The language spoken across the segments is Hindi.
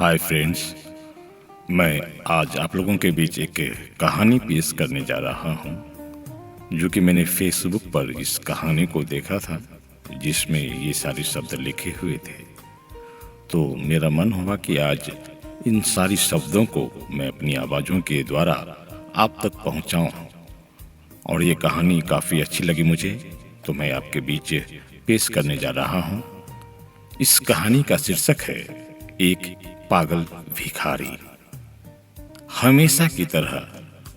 हाय फ्रेंड्स, मैं आज आप लोगों के बीच एक कहानी पेश करने जा रहा हूँ जो कि मैंने फेसबुक पर इस कहानी को देखा था जिसमें ये सारे शब्द लिखे हुए थे। तो मेरा मन हुआ कि आज इन सारी शब्दों को मैं अपनी आवाज़ों के द्वारा आप तक पहुँचाऊँ और ये कहानी काफ़ी अच्छी लगी मुझे, तो मैं आपके बीच पेश करने जा रहा हूँ। इस कहानी का शीर्षक है एक पागल भिखारी। हमेशा की तरह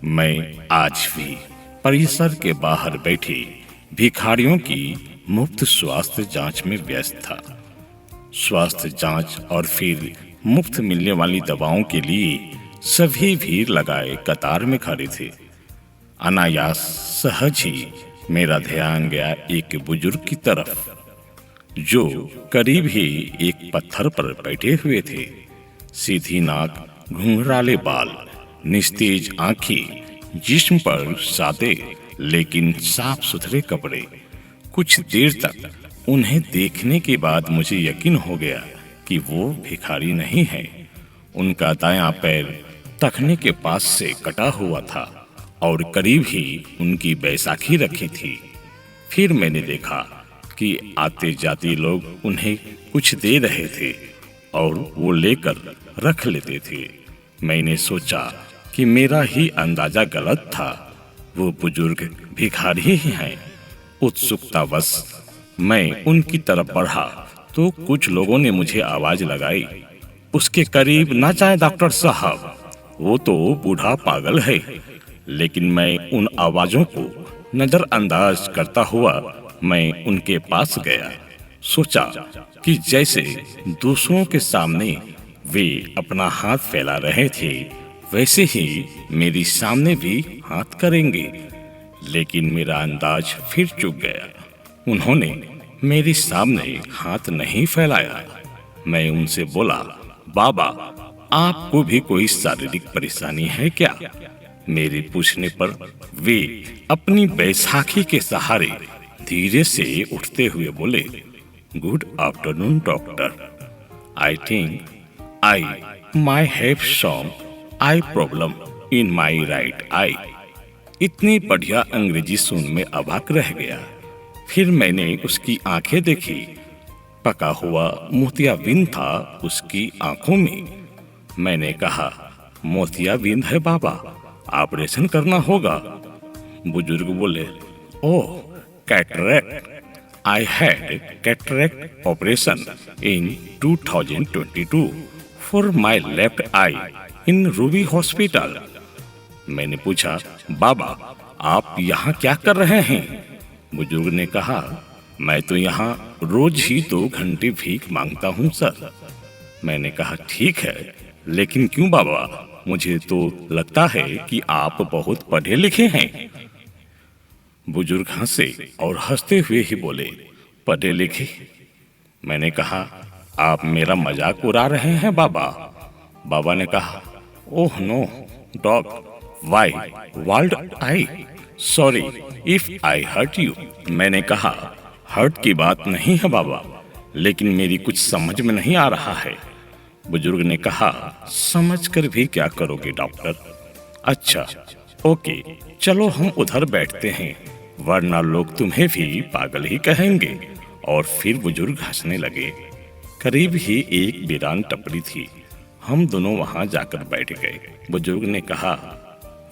मैं आज भी परिसर के बाहर बैठे भिखारियों की मुफ्त स्वास्थ्य जांच में व्यस्त था। स्वास्थ्य जांच और फिर मुफ्त मिलने वाली दवाओं के लिए सभी भीड़ लगाए कतार में खड़े थे। अनायास सहज ही मेरा ध्यान गया एक बुजुर्ग की तरफ जो करीब ही एक पत्थर पर बैठे हुए थे। सीधी नाक, घुंघराले बाल, निस्तेज आंखें, जिस्म पर सादे लेकिन साफ सुथरे कपड़े। कुछ देर तक उन्हें देखने के बाद मुझे यकीन हो गया कि वो भिखारी नहीं है। उनका दायां पैर टखने के पास से कटा हुआ था और करीब ही उनकी बैसाखी रखी थी। फिर मैंने देखा कि आते जाते लोग उन्हें कुछ दे रहे थे और वो लेकर रख लेते थे। मैंने सोचा कि मेरा ही अंदाजा गलत था, वो बुजुर्ग भिखारी ही हैं। उत्सुकतावश मैं उनकी तरफ बढ़ा तो कुछ लोगों ने मुझे आवाज लगाई, उसके करीब ना जाए डॉक्टर साहब, वो तो बूढ़ा पागल है। लेकिन मैं उन आवाजों को नजरअंदाज करता हुआ मैं उनके पास गया। सोचा कि जैसे दूसरों के सामने वे अपना हाथ फैला रहे थे वैसे ही मेरी सामने भी हाथ करेंगे। लेकिन मेरा अंदाज फिर चूक गया। उन्होंने मेरे सामने हाथ नहीं फैलाया। मैं उनसे बोला, बाबा, आपको भी कोई शारीरिक परेशानी है क्या? मेरे पूछने पर वे अपनी बैसाखी के सहारे धीरे से उठते हुए बोले, good afternoon doctor, I think I my have some eye problem in my right eye. इतनी बढ़िया अंग्रेजी सुन में अवाक रह गया। फिर मैंने उसकी आंखें देखी। पका हुआ मोतियाबिंद था उसकी आंखों में। मैंने कहा, मोतियाबिंद है बाबा, ऑपरेशन करना होगा। बुजुर्ग बोले, ओह, cataract, I had cataract operation in 2022 for my left eye in Ruby Hospital। मैंने पूछा, बाबा, आप यहाँ क्या कर रहे हैं? बुजुर्ग ने कहा, मैं तो यहाँ रोज ही 2 घंटे भीख मांगता हूँ सर। मैंने कहा, ठीक है, लेकिन क्यों बाबा? मुझे तो लगता है कि आप बहुत पढ़े लिखे हैं। बुजुर्ग हंसे और हंसते हुए ही बोले, पढ़े लिखे? मैंने कहा, आप मेरा मजाक उड़ा रहे हैं बाबा। बाबा ने कहा, oh no dog, why world I sorry if I hurt you. मैंने कहा, हर्ट की बात नहीं है बाबा, लेकिन मेरी कुछ समझ में नहीं आ रहा है। बुजुर्ग ने कहा, समझ कर भी क्या करोगे डॉक्टर? अच्छा ओके, चलो हम उधर बैठते हैं, वरना लोग तुम्हें भी पागल ही कहेंगे। और फिर बुजुर्ग हंसने लगे। करीब ही एक वीरान टपरी थी। हम दोनों वहां जाकर बैठ गए। बुजुर्ग ने कहा,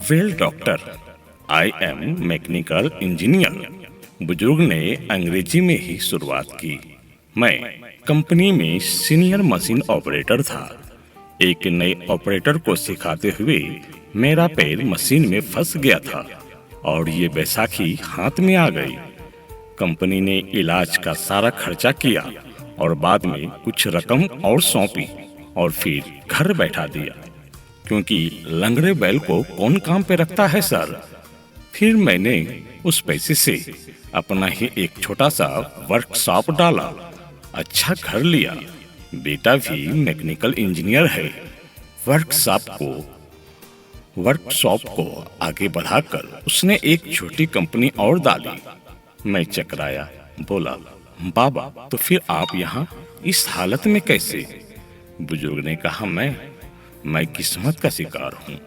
well doctor, I am mechanical engineer. बुजुर्ग ने अंग्रेजी में ही शुरुआत की। मैं कंपनी में सीनियर मशीन ऑपरेटर था। एक नए ऑपरेटर को सिखाते हुए मेरा पैर मशीन में फंस गया था और ये बैसाखी हाथ में आ गई। कंपनी ने इलाज का सारा खर्चा किया और बाद में कुछ रकम और सौंपी और फिर घर बैठा दिया, क्योंकि लंगड़े बैल को कौन काम पे रखता है सर। फिर मैंने उस पैसे से अपना ही एक छोटा सा वर्कशॉप डाला, अच्छा घर लिया। बेटा भी मैकेनिकल इंजीनियर है। वर्कशॉप को आगे बढ़ाकर उसने एक छोटी कंपनी और डाली। मैं चकराया, बोला, बाबा, तो फिर आप यहाँ इस हालत में कैसे? बुजुर्ग ने कहा, मैं किस्मत का शिकार हूँ।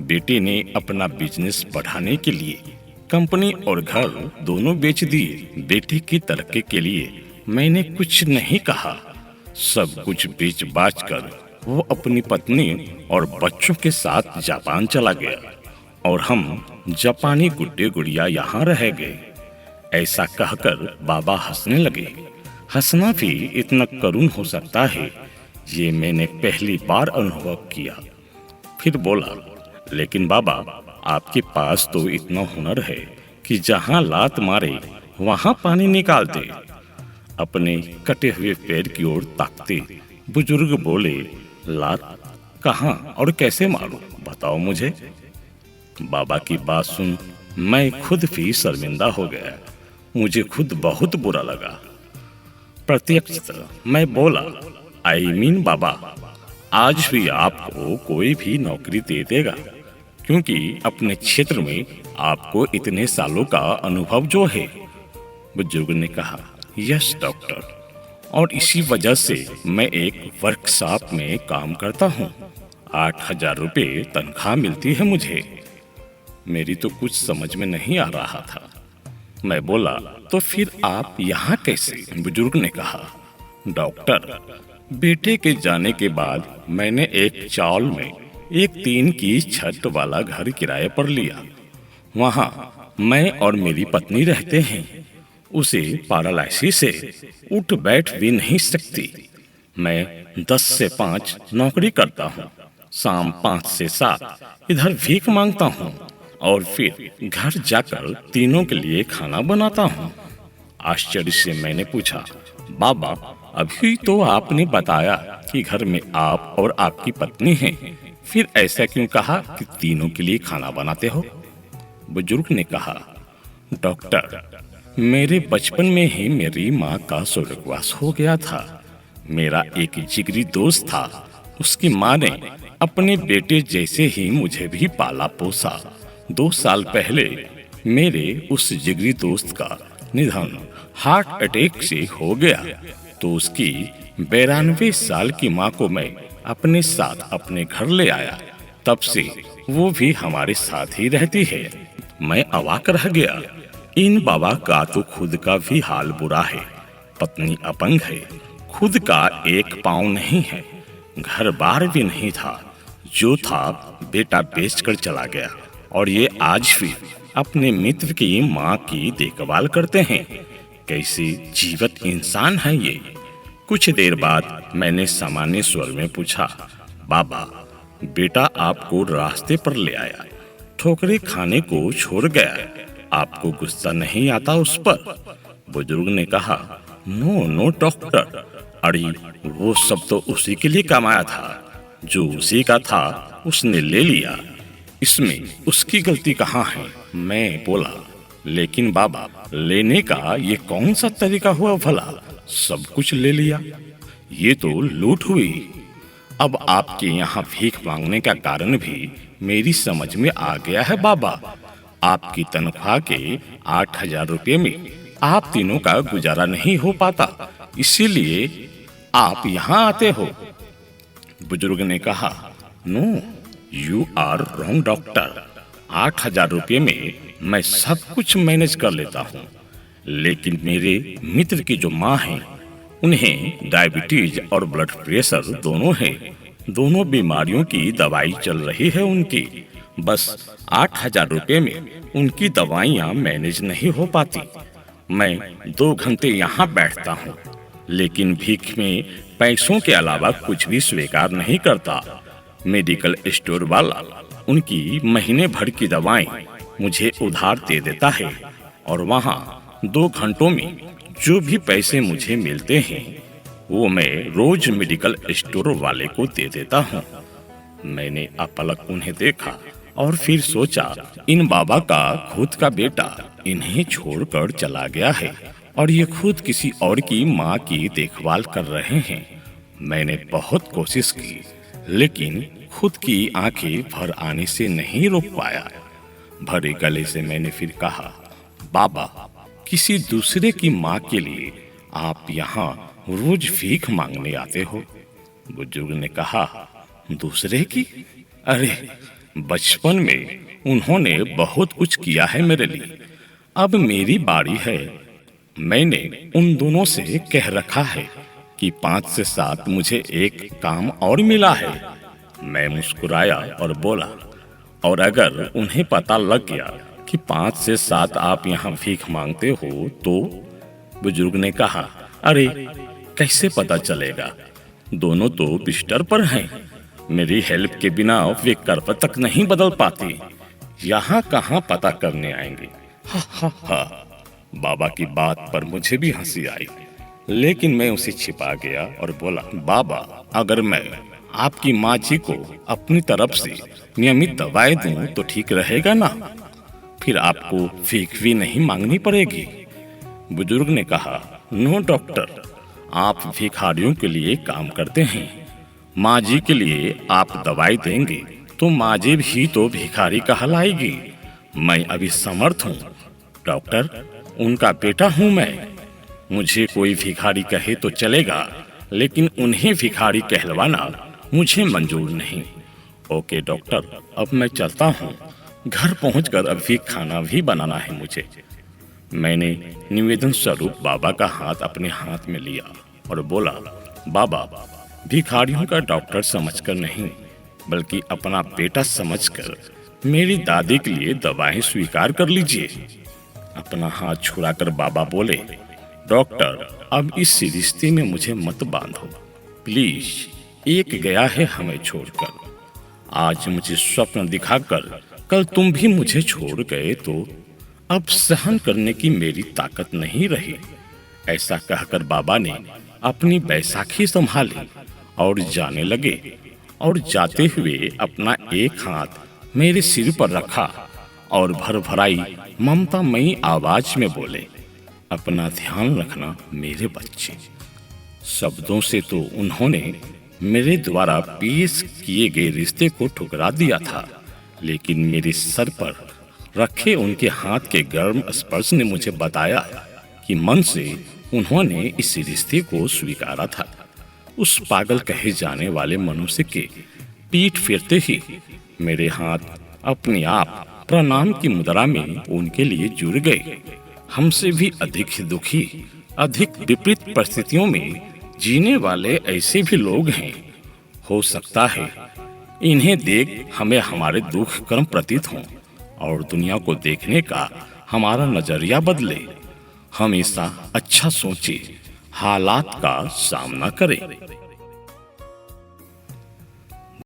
बेटे ने अपना बिजनेस बढ़ाने के लिए कंपनी और घर दोनों बेच दिए। बेटे की तरक्की के लिए मैंने कुछ नहीं कहा। सब कुछ बेच बाच कर वो अपनी पत्नी और बच्चों के साथ जापान चला गया और हम जापानी गुड्डे गुड़िया यहाँ रह गए। ऐसा कहकर बाबा हंसने लगे। हंसना भी इतना करुण हो सकता है, ये मैंने पहली बार अनुभव किया। फिर बोला, लेकिन बाबा, आपके पास तो इतना हुनर है कि जहाँ लात मारे वहाँ पानी निकाल दे। अपने कटे हुए पैर की ओर ताकते बुजुर्ग बोले, लात कहाँ और कैसे मारूं, बताओ मुझे। बाबा की बात सुन मैं खुद भी शर्मिंदा हो गया। मुझे खुद बहुत बुरा लगा। प्रत्यक्षतः मैं बोला, बाबा, आज भी आपको कोई भी नौकरी दे देगा, क्योंकि अपने क्षेत्र में आपको इतने सालों का अनुभव जो है। बुजुर्ग ने कहा, यस डॉक्टर, और इसी वजह से मैं एक वर्कशॉप में काम करता हूँ। 8,000 रुपये तनख्वाह मिलती है मुझे। मेरी तो कुछ समझ में नहीं आ रहा था। मैं बोला, तो फिर आप यहाँ कैसे? बुजुर्ग ने कहा, डॉक्टर, बेटे के जाने के बाद मैंने एक चाल में एक 3 की छत वाला घर किराए पर लिया। वहाँ मैं और मेरी पत्नी रहते हैं। उसे पैरालिसिस से उठ बैठ भी नहीं सकती। मैं 10 से 5 नौकरी करता हूँ। शाम 5 से 7 इधर भीख मांगता हूँ और फिर घर जाकर तीनों के लिए खाना बनाता हूँ। आश्चर्य से मैंने पूछा, बाबा, अभी तो आपने बताया कि घर में आप और आपकी पत्नी हैं, फिर ऐसा क्यों कहा कि तीनों के लिए खाना बनाते हो? बुजुर्ग ने कहा, डॉक्टर, मेरे बचपन में ही मेरी माँ का स्वर्गवास हो गया था। मेरा एक जिगरी दोस्त था। उसकी माँ ने अपने बेटे जैसे ही मुझे भी पाला पोसा। 2 साल पहले मेरे उस जिगरी दोस्त का निधन हार्ट अटैक से हो गया, तो उसकी 92 साल की माँ को मैं अपने साथ अपने घर ले आया। तब से वो भी हमारे साथ ही रहती है। मैं अवाक रह गया। इन बाबा का तो खुद का भी हाल बुरा है। पत्नी अपंग है, खुद का एक पाँव नहीं है, घर बार भी नहीं था। जो था बेटा बेचकर चला गया, और ये आज भी अपने मित्र की माँ की देखभाल करते हैं। कैसी जीवित इंसान है ये। कुछ देर बाद मैंने सामान्य स्वर में पूछा, बाबा, बेटा आपको रास्ते पर ले आया, ठोकरे खाने को छोड़ गया, आपको गुस्सा नहीं आता उस पर? बुजुर्ग ने कहा, नो डॉक्टर, अरे वो सब तो उसी के लिए कमाया था। जो उसी का था उसने ले लिया, इसमें उसकी गलती कहाँ है? मैं बोला, लेकिन बाबा, लेने का ये कौन सा तरीका हुआ भला? सब कुछ ले लिया, ये तो लूट हुई। अब आपके यहाँ भीख मांगने का कारण भी मेरी समझ में आ गया है बाबा। आपकी तनख्वाह के 8,000 रुपये में आप तीनों का गुजारा नहीं हो पाता, इसीलिए आप यहाँ आते हो। बुजुर्ग ने कहा, no, you are wrong doctor. 8,000 रुपये में मैं सब कुछ मैनेज कर लेता हूँ, लेकिन मेरे मित्र की जो माँ है, उन्हें डायबिटीज और ब्लड प्रेशर दोनों है। दोनों बीमारियों की दवाई चल रही है उनकी। बस 8,000 रुपये में उनकी दवाइयाँ मैनेज नहीं हो पाती। मैं 2 घंटे यहाँ बैठता हूँ, लेकिन भीख में पैसों के अलावा कुछ भी स्वीकार नहीं करता। मेडिकल स्टोर वाला उनकी महीने भर की दवाएं मुझे उधार दे देता है, और वहाँ 2 घंटों में जो भी पैसे मुझे मिलते हैं वो मैं रोज मेडिकल स्टोर वाले को दे देता हूँ। मैंने अपलक उन्हें देखा और फिर सोचा, इन बाबा का खुद का बेटा इन्हें छोड़कर चला गया है और ये खुद किसी और की माँ की देखभाल कर रहे हैं। मैंने बहुत कोशिश की, लेकिन खुद की आंखें भर आने से नहीं रोक पाया। भरे गले से मैंने फिर कहा, बाबा, किसी दूसरे की माँ के लिए आप यहाँ रोज भीख मांगने आते हो? बुजुर्ग ने कहा, दूसरे की? अरे, बचपन में उन्होंने बहुत कुछ किया है मेरे लिए, अब मेरी बारी है। मैंने उन दोनों से कह रखा है कि 5 से 7 मुझे एक काम और मिला है। मैं मुस्कुराया और बोला, और अगर उन्हें पता लग गया कि 5 से 7 आप यहाँ भीख मांगते हो तो? बुजुर्ग ने कहा, अरे कैसे पता चलेगा, दोनों तो बिस्तर पर हैं। मेरी हेल्प के बिना वे करवट तक नहीं बदल पाती, यहाँ कहाँ पता करने आएंगे। हा हा हा। बाबा की बात पर मुझे भी हंसी आई, लेकिन मैं उसे छिपा गया और बोला, बाबा, अगर मैं आपकी माँ जी को अपनी तरफ से नियमित दवाएं दूं तो ठीक रहेगा ना? फिर आपको भीख भी नहीं मांगनी पड़ेगी। बुजुर्ग ने कहा, नो डॉक्टर, आप भिखारियों के लिए काम करते हैं, माँ जी के लिए आप दवाई देंगे तो माँ जी भी तो भिखारी कहलाएगी। मैं अभी समर्थ हूँ डॉक्टर, उनका बेटा हूँ मैं। मुझे कोई भिखारी कहे तो चलेगा, लेकिन उन्हें भिखारी कहलवाना मुझे मंजूर नहीं। ओके डॉक्टर, अब मैं चलता हूँ, घर पहुँचकर अभी खाना भी बनाना है मुझे। मैंने निवेदन स्वरूप बाबा का हाथ अपने हाथ में लिया और बोला, बाबा, भिखारियों का डॉक्टर समझकर नहीं बल्कि अपना बेटा समझकर मेरी दादी के लिए दवाएं स्वीकार कर लीजिए। अपना हाथ छुड़ाकर बाबा बोले, डॉक्टर, अब इस रिश्ते में मुझे मत बांधो प्लीज, एक गया है हमें छोड़कर। आज मुझे स्वप्न दिखाकर कल तुम भी मुझे छोड़ गए तो अब सहन करने की मेरी ताकत नहीं रही। ऐसा कहकर बाबा ने अपनी बैसाखी संभाली और जाने लगे, और जाते हुए अपना एक हाथ मेरे सिर पर रखा और भरभराई ममतामयी आवाज में बोले, अपना ध्यान रखना मेरे बच्चे। शब्दों से तो उन्होंने मेरे द्वारा पेश किए गए रिश्ते को ठुकरा दिया था, लेकिन मेरे सर पर रखे उनके हाथ के गर्म स्पर्श ने मुझे बताया कि मन से उन्होंने इस रिश्ते को स्वीकारा था। उस पागल कहे जाने वाले मनुष्य के पीठ फेरते ही मेरे हाथ अपने आप प्रणाम की मुद्रा में उनके लिए जुड़ गए। हमसे भी अधिक दुखी, अधिक विपरीत परिस्थितियों में जीने वाले ऐसे भी लोग हैं। हो सकता है इन्हें देख हमें हमारे दुख कर्म प्रतीत हों और दुनिया को देखने का हमारा नजरिया बदले। हमेशा अच्छा सोचे, हालात का सामना करें।